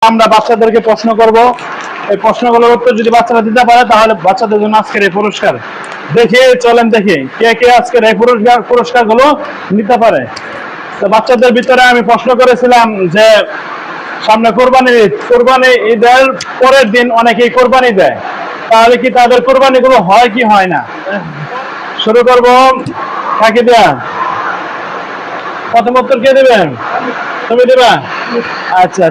আমরা বাচ্চাদেরকে প্রশ্ন করব। এই প্রশ্নগুলোর উত্তর যদি বাচ্চারা দিতে পারে তাহলে বাচ্চাদের জন্য আজকের এই পুরস্কার। দেখি চলেন দেখি কে কে আজকের এই পুরস্কারগুলো নিতে পারে। তো বাচ্চাদের ভিতরে আমি প্রশ্ন করেছিলাম যে সামনে কোরবানি ঈদ, কোরবানি ঈদের পরের দিন অনেকেই কোরবানি দেয়, তাহলে কি তাদের কোরবানিগুলো হয় কি হয় না? শুরু করব কাকে দেয়া? প্রথম উত্তর কে দেবেন? তুমি দেবা? আচ্ছা,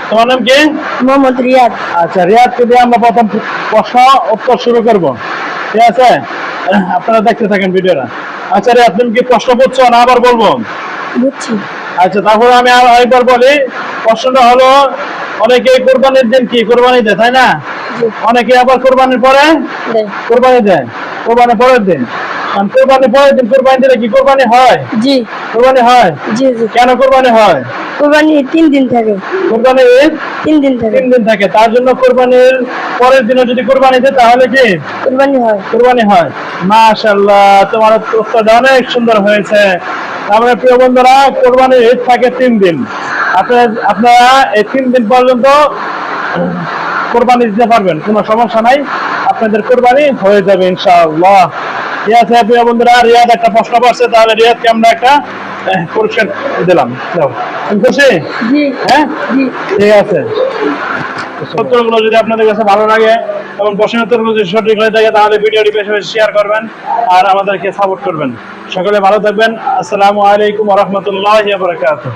তোমার নাম কি? মোহাম্মদ রিয়াদ। আচ্ছা, রিয়াদকে দিয়ে আমরা প্রথম প্রশ্ন উত্তর শুরু করব, ঠিক আছে? আপনারা দেখতে থাকেন ভিডিওটা। আচ্ছা রিয়াদ, তুমি কি প্রশ্ন বুঝছো না আবার বলবো? বুঝছি। আচ্ছা, তারপরে আমি আরেকবার বলি। প্রশ্নটা হলো, অনেকে কোরবানির দিন কি কোরবানি দেয়, তাই না? অনেকে আবার কোরবানির পরে কোরবানি দেয়, কোরবানির পরের দিন। কোরবানির পরের দিন কোরবানি দিলে কি কোরবানি হয়? জি। কোরবানি হয়? জি জি। কেন কোরবানি হয়? কোরবানি 3 দিন থাকে। কোরবানি 3 দিন থাকে। 3 দিন থাকে, তার জন্য কোরবানির পরের দিনও যদি কোরবানি দেয় তাহলে কি কোরবানি হয়? কোরবানি হয়। মাশাআল্লাহ, তোমার উত্তরটা অনেক সুন্দর হয়েছে। আমরা প্রিয় বন্ধুরা, কোরবানির ঈদ থাকে 3 দিন। আপনারা এই 3 দিন পর্যন্ত কোরবানি দিতে পারবেন, কোনো সমস্যা নাই, আপনাদের কোরবানি হয়ে যাবে ইনশাআল্লাহ। ঠিক আছে প্রিয় বন্ধুরা, রিয়াদ একটা প্রশ্ন করছে, তাহলে রিয়াদকে আমরা একটা পুরস্কার দিলাম। যাও, তুমি খুশি? জি। হ্যাঁ, জি। ঠিক আছে। উত্তরগুলো যদি আপনাদের কাছে ভালো লাগে এবং প্রশ্নের উত্তরগুলো যদি সঠিক হয়ে থাকে তাহলে ভিডিওটি বেশি বেশি শেয়ার করবেন আর আমাদেরকে সাপোর্ট করবেন। সকলে ভালো থাকবেন। আসসালামু আলাইকুম ওয়া রাহমাতুল্লাহি ওয়া বারাকাতুহু।